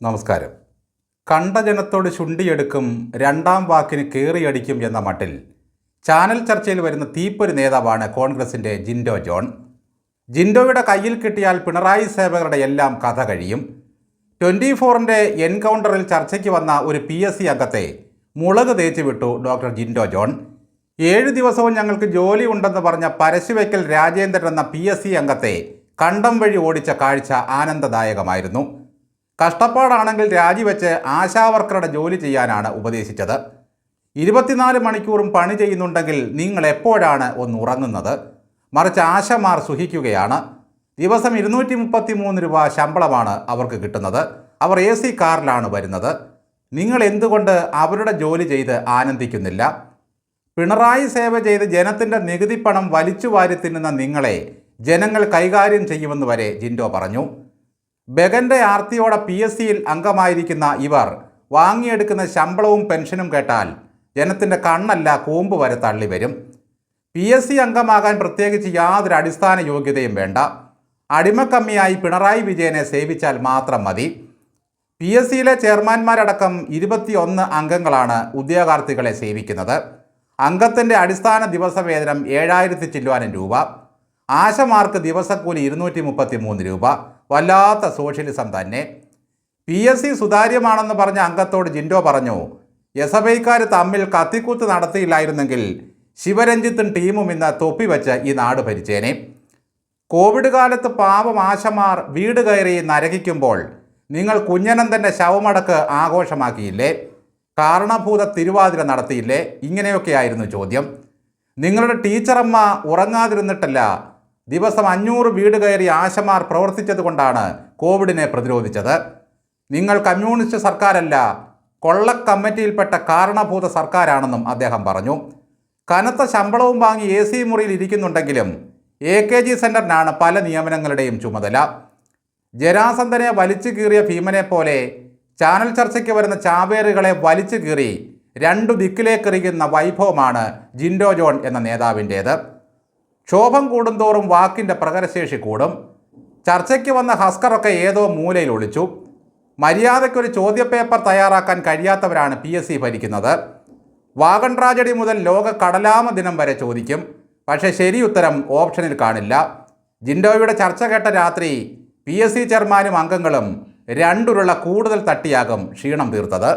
നമസ്കാരം. കണ്ട ജനത്തോട് ശുണ്ടിയെടുക്കും, രണ്ടാം വാക്കിന് കേറിയടിക്കും എന്ന മട്ടിൽ ചാനൽ ചർച്ചയിൽ വരുന്ന തീപ്പൊരി നേതാവാണ് കോൺഗ്രസിൻ്റെ ജിൻഡോ ജോൺ. ജിൻഡോയുടെ കയ്യിൽ കിട്ടിയാൽ പിണറായി സേവകരുടെ എല്ലാം കഥ കഴിയും. 24-ൻ്റെ എൻകൗണ്ടറിൽ ചർച്ചയ്ക്ക് വന്ന ഒരു PSC അംഗത്തെ മുളക് തേച്ച് വിട്ടു ഡോക്ടർ ജിൻഡോ ജോൺ. 7 ദിവസവും ഞങ്ങൾക്ക് ജോലി ഉണ്ടെന്ന് പറഞ്ഞ പരശുവയ്ക്കൽ രാജേന്ദ്രൻ എന്ന PSC അംഗത്തെ കണ്ടം വഴി ഓടിച്ച കാഴ്ച ആനന്ദദായകമായിരുന്നു. കഷ്ടപ്പാടാണെങ്കിൽ രാജിവെച്ച് ആശാവർക്കറുടെ ജോലി ചെയ്യാനാണ് ഉപദേശിച്ചത്. 24 മണിക്കൂറും പണി ചെയ്യുന്നുണ്ടെങ്കിൽ നിങ്ങൾ എപ്പോഴാണ് ഒന്ന് ഉറങ്ങുന്നത്? മറിച്ച് ആശമാർ സുഖിക്കുകയാണ്. ദിവസം 233 രൂപ ശമ്പളമാണ് അവർക്ക് കിട്ടുന്നത്. അവർ AC കാറിലാണ് വരുന്നത്. നിങ്ങൾ എന്തുകൊണ്ട് അവരുടെ ജോലി ചെയ്ത് ആനന്ദിക്കുന്നില്ല? പിണറായി സേവ ചെയ്ത് ജനത്തിൻ്റെ നികുതി പണം വലിച്ചു വാരി തിന്നുന്ന നിങ്ങളെ ജനങ്ങൾ കൈകാര്യം ചെയ്യുമെന്ന് വരെ ജിൻഡോ പറഞ്ഞു. ബഗൻ്റെ ആർത്തിയോടെ PSCയിൽ അംഗമായിരിക്കുന്ന ഇവർ വാങ്ങിയെടുക്കുന്ന ശമ്പളവും പെൻഷനും കേട്ടാൽ ജനത്തിൻ്റെ കണ്ണല്ല കൂമ്പ് വരെ തള്ളി വരും. PSC അംഗമാകാൻ പ്രത്യേകിച്ച് യാതൊരു അടിസ്ഥാന യോഗ്യതയും വേണ്ട. അടിമക്കമ്മിയായി പിണറായി വിജയനെ സേവിച്ചാൽ മാത്രം മതി. PSCയിലെ ചെയർമാന്മാരടക്കം 21 അംഗങ്ങളാണ് ഉദ്യോഗാർത്ഥികളെ സേവിക്കുന്നത്. അംഗത്തിൻ്റെ അടിസ്ഥാന ദിവസവേതനം 7000 ചില്ലുവാനും രൂപ. ആശമാർക്ക് ദിവസക്കൂലി 233 രൂപ. വല്ലാത്ത സോഷ്യലിസം തന്നെ. PSC സുതാര്യമാണെന്ന് പറഞ്ഞ അംഗത്തോട് ജിൻഡോ പറഞ്ഞു, SFIക്കാർ തമ്മിൽ കത്തിക്കുത്ത് നടത്തിയില്ലായിരുന്നെങ്കിൽ ശിവരഞ്ജിത്തും ടീമും ഇന്ന് തൊപ്പിവെച്ച് ഈ നാട് ഭരിച്ചേനെ. കോവിഡ് കാലത്ത് പാവം ആശമാർ വീട് കയറി നരകിക്കുമ്പോൾ നിങ്ങൾ കുഞ്ഞനന്തൻ്റെ ശവമടക്ക് ആഘോഷമാക്കിയില്ലേ? കാരണഭൂത തിരുവാതിര നടത്തിയില്ലേ? ഇങ്ങനെയൊക്കെയായിരുന്നു ചോദ്യം. നിങ്ങളുടെ ടീച്ചറമ്മ ഉറങ്ങാതിരുന്നിട്ടല്ല, ദിവസം 500 വീട് കയറി ആശമാർ പ്രവർത്തിച്ചത് കൊണ്ടാണ് കോവിഡിനെ പ്രതിരോധിച്ചത്. നിങ്ങൾ കമ്മ്യൂണിസ്റ്റ് സർക്കാരല്ല, കൊള്ളക്കമ്മിറ്റിയിൽപ്പെട്ട കാരണഭൂത സർക്കാരാണെന്നും അദ്ദേഹം പറഞ്ഞു. കനത്ത ശമ്പളവും വാങ്ങി AC മുറിയിൽ ഇരിക്കുന്നുണ്ടെങ്കിലും AKG സെൻറ്ററിനാണ് പല നിയമനങ്ങളുടെയും ചുമതല. ജരാസന്ധനെ വലിച്ചു കീറിയ ഭീമനെ പോലെ ചാനൽ ചർച്ചയ്ക്ക് വരുന്ന ചാവേറുകളെ വലിച്ചു കീറി 2 ദിക്കിലേക്കെറിയുന്ന വൈഭവമാണ് ജിൻഡോ ജോൺ എന്ന നേതാവിൻ്റേത്. ക്ഷോഭം കൂടുന്തോറും വാക്കിൻ്റെ പ്രകരശേഷി കൂടും. ചർച്ചയ്ക്ക് വന്ന ഹസ്കറൊക്കെ ഏതോ മൂലയിൽ ഒളിച്ചു. മര്യാദയ്ക്കൊരു ചോദ്യപേപ്പർ തയ്യാറാക്കാൻ കഴിയാത്തവരാണ് PSC ഭരിക്കുന്നത്. വാഗൺ ട്രാജഡി മുതൽ ലോക കടലാമ ദിനം വരെ ചോദിക്കും, പക്ഷേ ശരി ഉത്തരം ഓപ്ഷനിൽ കാണില്ല. ജിൻഡോയുടെ ചർച്ച കേട്ട രാത്രി PSC ചെയർമാനും അംഗങ്ങളും 2 ഉരുള കൂടുതൽ തട്ടിയാകും ക്ഷീണം തീർത്തത്.